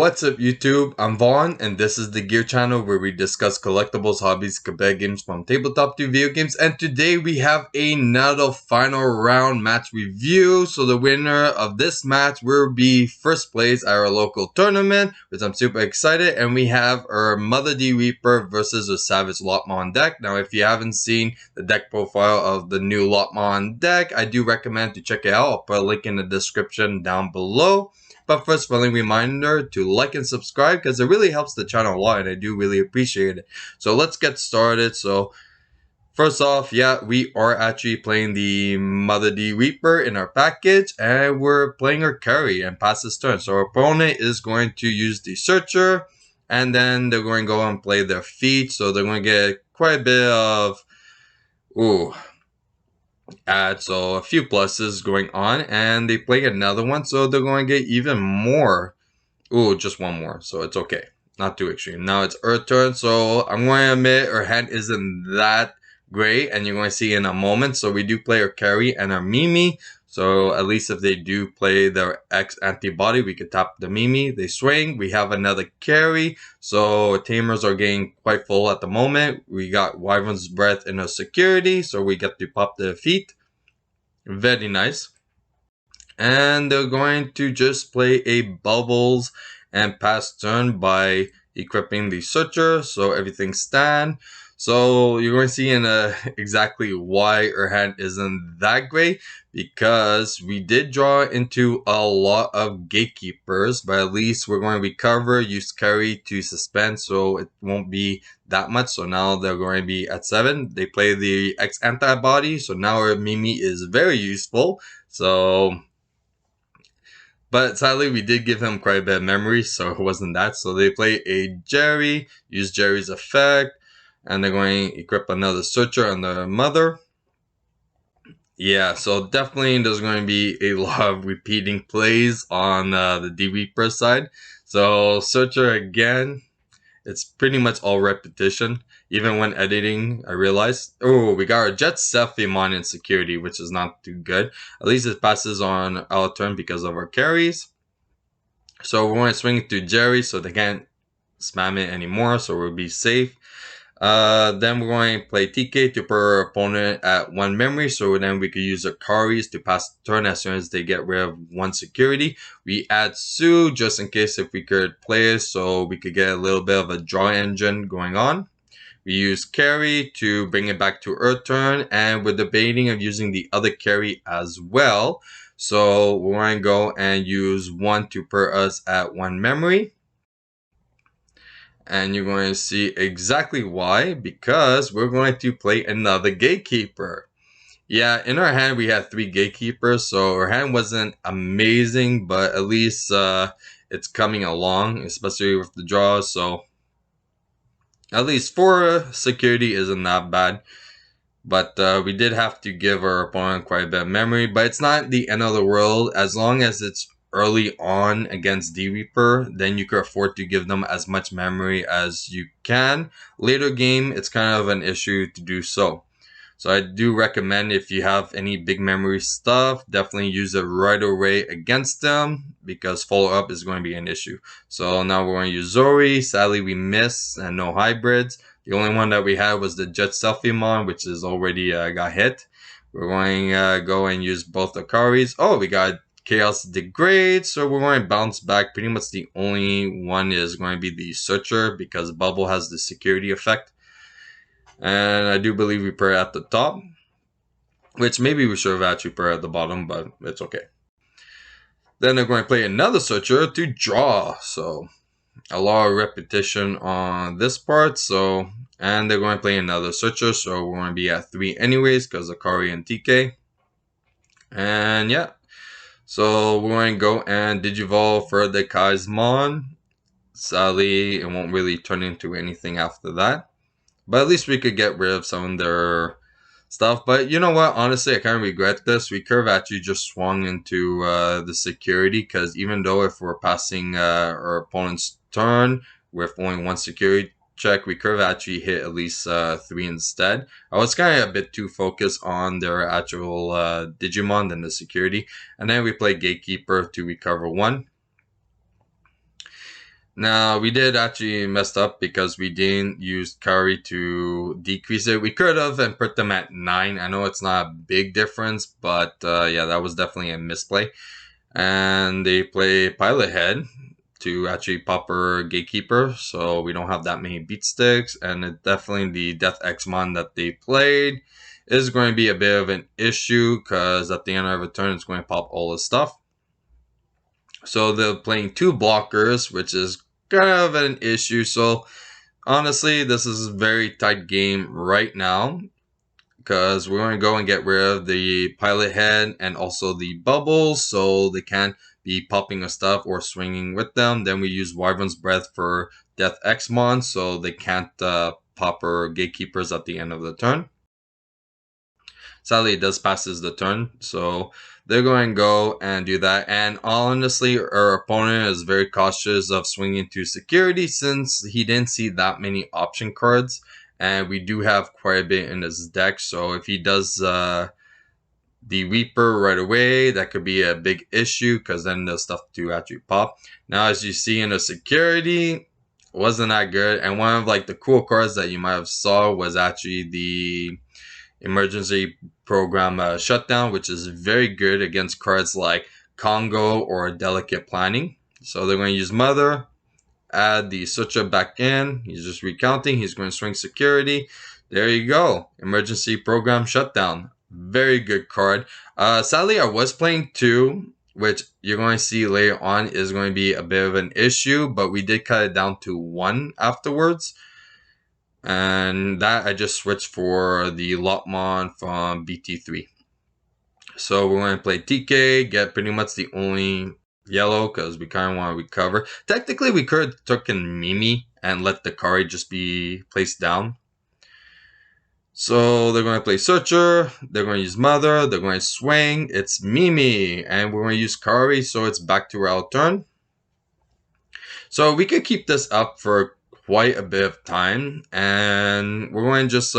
What's up YouTube? I'm Vaughn and this is the Gear channel where we discuss collectibles, hobbies, competitive games from tabletop to video games, and today we have another final round match review. So the winner of this match will be first place at our local tournament, which I'm super excited, and we have our Mother D Reaper versus a Savage Lopmon deck. Now if you haven't seen the deck profile of the new Lopmon deck, I do recommend to check it out. I'll put a link in the description down below. But first, friendly reminder to like and subscribe because it really helps the channel a lot and I do really appreciate it. So let's get started. So first off, yeah, we are actually playing the Mother D Reaper in our package and we're playing our carry and pass this turn. So our opponent is going to use the Searcher and then they're going to go and play their feat. So they're going to get quite a bit of... so a few pluses going on, and they play another one, so they're going to get even more. Just one more, so it's okay, not too extreme. Now it's Earth turn, so I'm going to admit our hand isn't that great, and you're going to see in a moment. So we do play our carry and our Mimi, so at least if they do play their X antibody, we could tap the Mimi. They swing, we have another carry, so tamers are getting quite full at the moment. We got Wyvern's Breath in our security, so we get to pop the feet. Very nice. And they're going to just play a Bubbles and pass turn by equipping the Searcher, so everything stand. So you're going to see in exactly why our hand isn't that great, because we did draw into a lot of gatekeepers, but at least we're going to recover, use carry to suspend, so it won't be that much. So now they're going to be at 7. They play the X antibody, so now our Mimi is very useful. But sadly, we did give him quite a bit of memory, so it wasn't that. So they play a Jerry, use Jerry's effect, and they're going to equip another Searcher on the Mother. Yeah, so definitely there's going to be a lot of repeating plays on the D Reaper side. So Searcher again, it's pretty much all repetition. Even when editing, I realized, we got our Jet Selfie in security, which is not too good. At least it passes on our turn because of our carries. So we're going to swing it to Jerry, so they can't spam it anymore, so we'll be safe. Then we're going to play TK to put our opponent at 1 memory, so then we could use our Karis to pass the turn as soon as they get rid of 1 security. We add Sue just in case if we could play it, so we could get a little bit of a draw engine going on. We use carry to bring it back to Earth turn, and we're debating of using the other carry as well. So we're going to go and use 1 to put us at 1 memory. And you're going to see exactly why, because we're going to play another Gatekeeper. Yeah, in our hand we had 3 Gatekeepers, so our hand wasn't amazing, but at least it's coming along, especially with the draws. So at least 4 security isn't that bad. But we did have to give our opponent quite a bit of memory, but it's not the end of the world. As long as it's early on against D Reaper, then you could afford to give them as much memory as you can. Later game, it's kind of an issue to do so. So I do recommend, if you have any big memory stuff, definitely use it right away against them, because follow-up is going to be an issue. So now we're going to use Zori. Sadly, we missed and no hybrids. The only one that we had was the Jet Selfie, which is already got hit. We're going to go and use both the Karis. We got Chaos Degrade, so we're going to bounce back. Pretty much the only one is going to be the Searcher, because Bubble has the security effect. And I do believe we put at the top, which maybe we should have actually put at the bottom, but it's okay. Then they're going to play another Searcher to draw, so a lot of repetition on this part. And they're going to play another Searcher, so we're going to be at 3 anyways because of Kari and TK. And yeah, so we're going to go and Digivolve for the Kaismon. Sadly, it won't really turn into anything after that. But at least we could get rid of some of their stuff. But you know what? Honestly, I kind of regret this. We could have actually just swung into the security, because even though if we're passing our opponent's turn with only 1 security check, we could have actually hit at least 3 instead. I was kind of a bit too focused on their actual Digimon than the security. And then we play Gatekeeper to recover 1. Now, we did actually messed up because we didn't use Curry to decrease it. We could have and put them at 9. I know it's not a big difference, but yeah, that was definitely a misplay. And they play Pilot Head to actually pop her Gatekeeper, so we don't have that many beat sticks. And it definitely the Death Xmon that they played is going to be a bit of an issue because at the end of a turn, it's going to pop all the stuff. So they're playing 2 blockers, which is kind of an issue. So honestly, this is a very tight game right now because we're going to go and get rid of the Pilot Head and also the bubbles so they can't be popping us stuff or swinging with them. Then we use Wyvern's Breath for Death Xmon so they can't pop our Gatekeepers at the end of the turn. Sadly, it does passes the turn, so they're going to go and do that. And honestly, our opponent is very cautious of swinging to security since he didn't see that many option cards. And we do have quite a bit in his deck, so if he does the Reaper right away, that could be a big issue because then the stuff to actually pop. Now, as you see in the security, wasn't that good. And one of like the cool cards that you might have saw was actually the emergency program shutdown, which is very good against cards like Congo or Delicate Planning. So they're going to use Mother, add the Sutra back in. He's just recounting. He's going to swing security. There you go. Emergency program shutdown. Very good card. Sadly, I was playing 2, which you're going to see later on is going to be a bit of an issue, but we did cut it down to 1 afterwards. And that I just switched for the Lopmon from BT3. So we're going to play TK, get pretty much the only yellow because we kind of want to recover. Technically, we could have taken Mimi and let the Kari just be placed down. So they're going to play Searcher, they're going to use Mother, they're going to swing, it's Mimi, and we're going to use Kari, so it's back to our turn. So we could keep this up for quite a bit of time, and we're going to just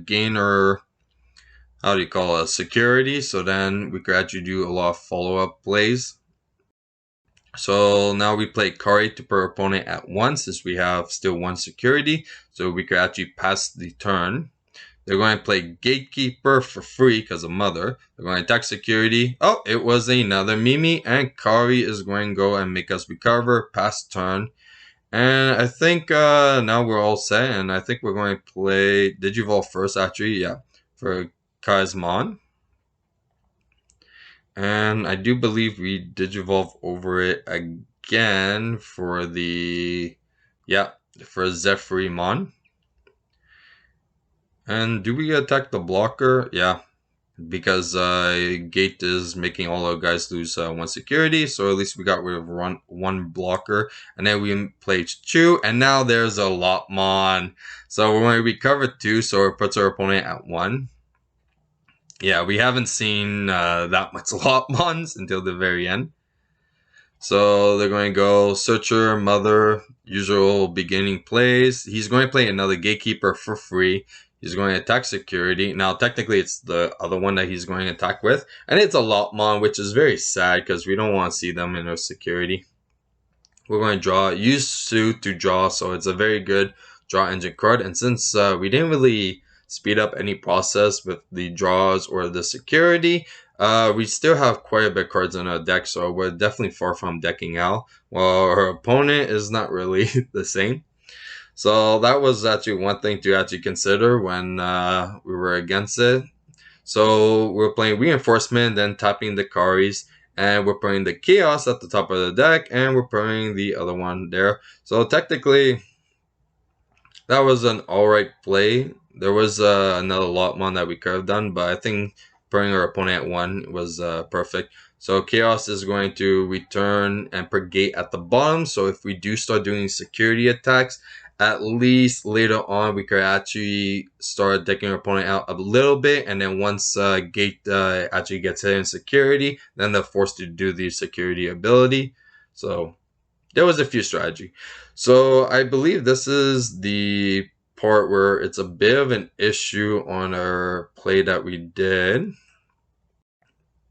gain our, how do you call it, security, so then we could actually do a lot of follow-up plays. So now we play Kari to per opponent at 1 since we have still 1 security, so we could actually pass the turn. They're going to play Gatekeeper for free because of Mother. They're going to attack security. Oh, it was another Mimi, and Kari is going to go and make us recover, pass turn. And I think now we're all set, and I think we're going to play Digivolve first, actually, yeah, for Kazmon. And I do believe we Digivolve over it again for the, yeah, for Zephyrimon. And do we attack the blocker? Yeah, because Gate is making all our guys lose 1 security, so at least we got rid of 1 blocker, and then we play 2, and now there's a Lopmon. So we're going to recover 2, so it puts our opponent at 1. Yeah, we haven't seen that much Lopmons until the very end. So they're going to go Searcher, Mother, usual beginning plays. He's going to play another Gatekeeper for free. He's going to attack security. Now, technically, it's the other one that he's going to attack with. And it's a Lopmon, which is very sad because we don't want to see them in our security. We're going to draw. Use Suit to draw, so it's a very good draw engine card. And since we didn't really speed up any process with the draws or the security, we still have quite a bit of cards in our deck, so we're definitely far from decking out. While our opponent is not really the same. So that was actually one thing to actually consider when we were against it. So we're playing Reinforcement, then tapping the Karis, and we're putting the Chaos at the top of the deck, and we're putting the other one there. So technically, that was an alright play. There was another Lopmon that we could have done, but I think putting our opponent at 1 was perfect. So Chaos is going to return and put Gate at the bottom. So if we do start doing security attacks, at least later on we could actually start decking our opponent out a little bit, and then once Gate actually gets hit in security, then they're forced to do the security ability. So there was a few strategy. So I believe this is the part where it's a bit of an issue on our play that we did.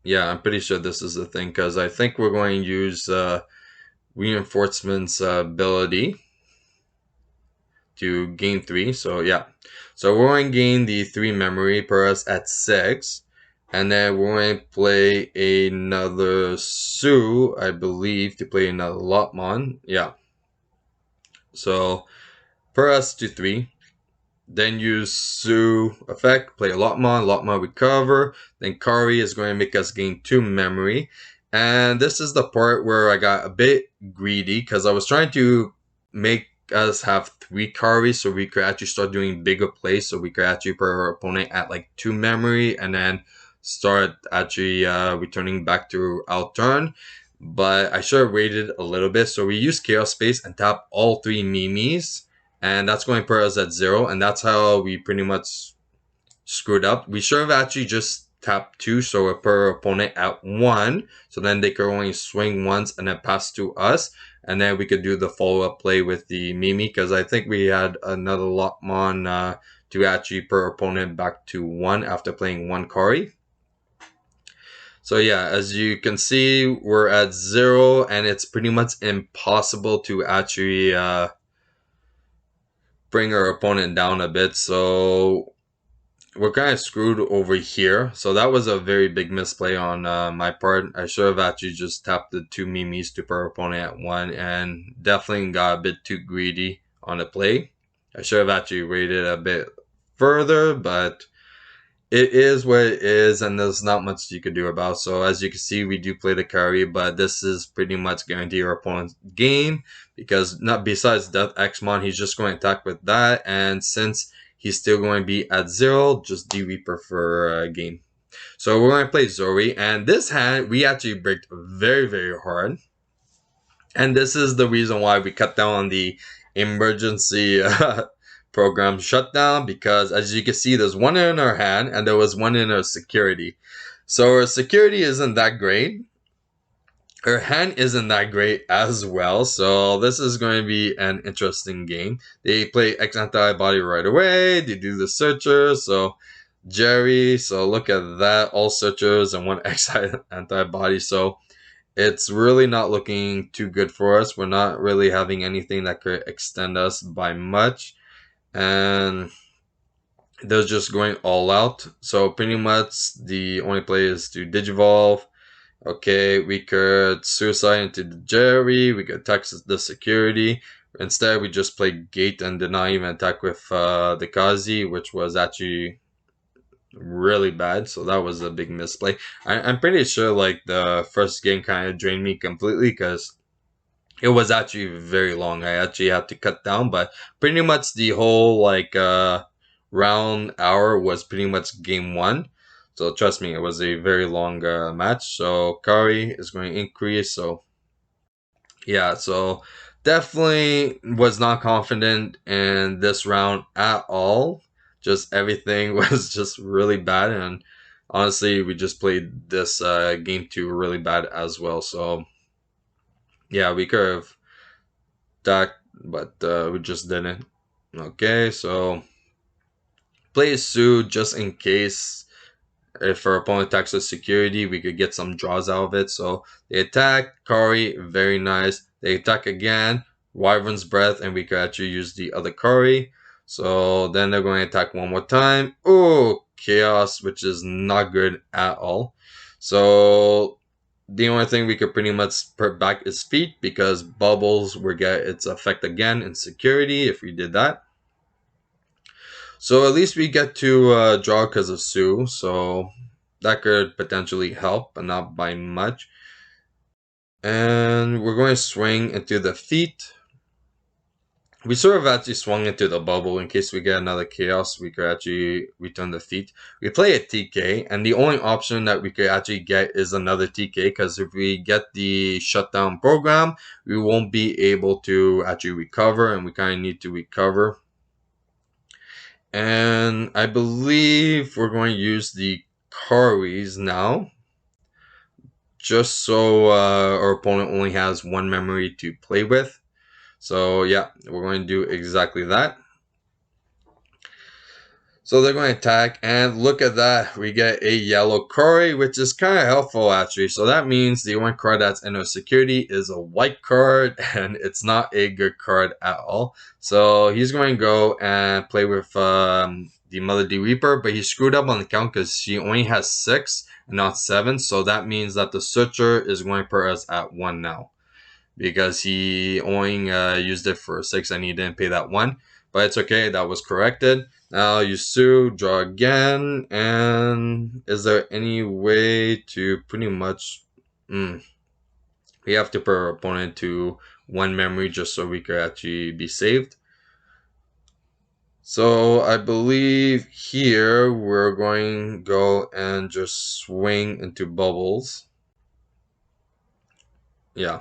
Yeah, I'm pretty sure this is the thing because I think we're going to use reinforcement's ability to gain 3. So yeah, so we're going to gain the 3 memory per us at 6. And then we're going to play another Sue, I believe, to play another Lopmon. Yeah. So per us to 3. Then use Sue effect, play a Lopmon, Lopmon recover. Then Kari is going to make us gain 2 memory. And this is the part where I got a bit greedy because I was trying to make us have 3 Kari so we could actually start doing bigger plays so we could actually put our opponent at like 2 memory and then start actually returning back to our turn. But I should have waited a little bit. So we use Chaos Space and tap all 3 Mimis. And that's going to put us at 0. And that's how we pretty much screwed up. We should have actually just tapped 2. So we put our opponent at 1. So then they could only swing once and then pass to us. And then we could do the follow-up play with the Mimi. Because I think we had another Lopmon to actually put our opponent back to 1 after playing 1 Kari. So yeah, as you can see, we're at 0. And it's pretty much impossible to actually bring our opponent down a bit. So we're kind of screwed over here. So that was a very big misplay on my part. I should have actually just tapped the 2 Mimis to put our opponent at 1 and definitely got a bit too greedy on the play. I should have actually waited a bit further, but it is what it is, and there's not much you could do about it. So as you can see, we do play the Kari, but this is pretty much guarantee our opponent's game because not besides Death Xmon, he's just going to attack with that, and since he's still going to be at 0, just do we prefer game. So we're going to play Zori, and this hand we actually bricked very, very hard. And this is the reason why we cut down on the emergency program shutdown, because as you can see, there's 1 in our hand and there was 1 in our security. So our security isn't that great. Our hand isn't that great as well. So this is going to be an interesting game. They play X antibody right away. They do the searcher. So Jerry. So look at that. All searchers and 1 X antibody. So it's really not looking too good for us. We're not really having anything that could extend us by much. And they're just going all out. So pretty much the only play is to Digivolve. Okay, we could Suicide into the Jerry. We could attack the security. Instead, we just play Gate and did not even attack with the Kazi, which was actually really bad. So that was a big misplay. I'm pretty sure like the first game kind of drained me completely because it was actually very long. I actually had to cut down, but pretty much the whole like round hour was pretty much game 1. So trust me, it was a very long match. So Kari is going to increase. So yeah, so definitely was not confident in this round at all. Just everything was just really bad, and honestly, we just played this game 2 really bad as well. So yeah, we could have attacked, but we just didn't. Okay, so play Sue just in case if our opponent attacks with security, we could get some draws out of it. So they attack, Kari, very nice. They attack again, Wyvern's Breath, and we could actually use the other Kari. So then they're going to attack 1 more time. Oh, Chaos, which is not good at all. So the only thing we could pretty much put back is Feet because Bubbles will get its effect again in security if we did that. So at least we get to draw because of Sue, so that could potentially help, but not by much. And we're going to swing into the Feet. We sort of actually swung into the bubble in case we get another Chaos. We could actually return the Feet. We play a TK, and the only option that we could actually get is another TK, because if we get the shutdown program, we won't be able to actually recover, and we kind of need to recover. And I believe we're going to use the Karis now. Just so our opponent only has 1 memory to play with. So yeah, we're going to do exactly that. So they're going to attack, and look at that. We get a yellow Kori, which is kind of helpful actually. So that means the only card that's in our security is a white card, and it's not a good card at all. So he's going to go and play with the Mother D Reaper, but he screwed up on the count because she only has 6 and not 7. So that means that the Searcher is going to put us at 1 now, because he only used it for 6 and he didn't pay that 1. But it's okay, that was corrected. Now you sue, draw again, and is there any way to pretty much... we have to put our opponent to 1 memory just so we could actually be saved. So I believe here we're going to go and just swing into bubbles. Yeah.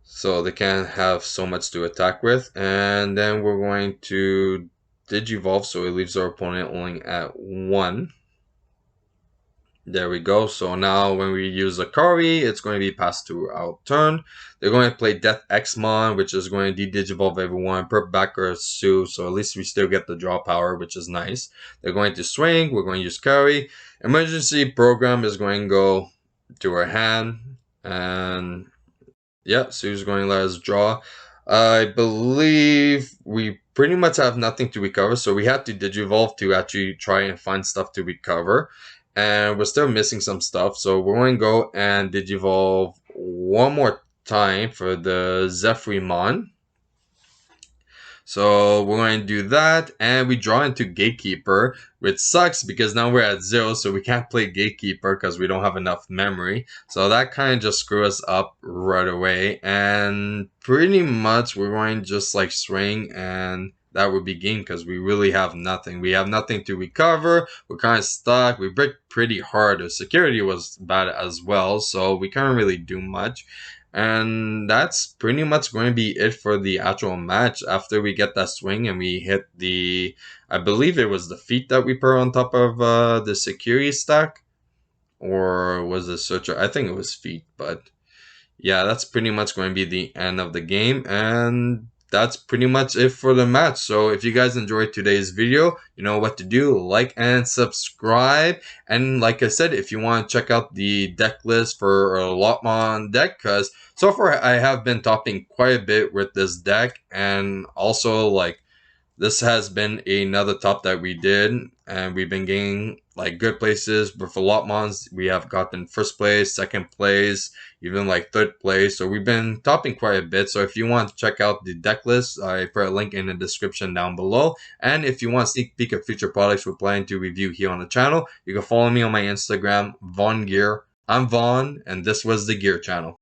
So they can't have so much to attack with. And then we're going to Digivolve, so it leaves our opponent only at 1. There we go. So now when we use a Kari, it's going to be passed to our turn. They're going to play Death Xmon, which is going to de-Digivolve everyone, per backer Sue, so at least we still get the draw power, which is nice. They're going to swing, we're going to use Kari. Emergency Program is going to go to our hand, and yeah, Sue's going to let us draw. I believe we pretty much have nothing to recover, so we have to Digivolve to actually try and find stuff to recover. And we're still missing some stuff, so we're going to go and Digivolve one more time for the Zephyrimon. So we're going to do that, and we draw into Gatekeeper, which sucks because now we're at 0, so we can't play Gatekeeper because we don't have enough memory. So that kind of just screws us up right away, and pretty much we're going to just like swing, and that would be game because we really have nothing. We have nothing to recover. We're kind of stuck. We break pretty hard. The security was bad as well, so we can't really do much. And that's pretty much going to be it for the actual match. After we get that swing and we hit the, I believe it was the feet that we put on top of the security stack, or was it Searcher? I think it was feet, but yeah, that's pretty much going to be the end of the game, and that's pretty much it for the match. So if you guys enjoyed today's video, you know what to do. Like and subscribe. And like I said, if you want to check out the deck list for a Lopmon deck, because so far I have been topping quite a bit with this deck, and also like this has been another top that we did, and we've been getting like good places. But for Lopmons, we have gotten first place, second place, even like third place. So we've been topping quite a bit. So if you want to check out the deck list, I put a link in the description down below. And if you want to sneak peek of future products we're planning to review here on the channel, you can follow me on my Instagram, VaughnGear. I'm Vaughn, and this was the Gear Channel.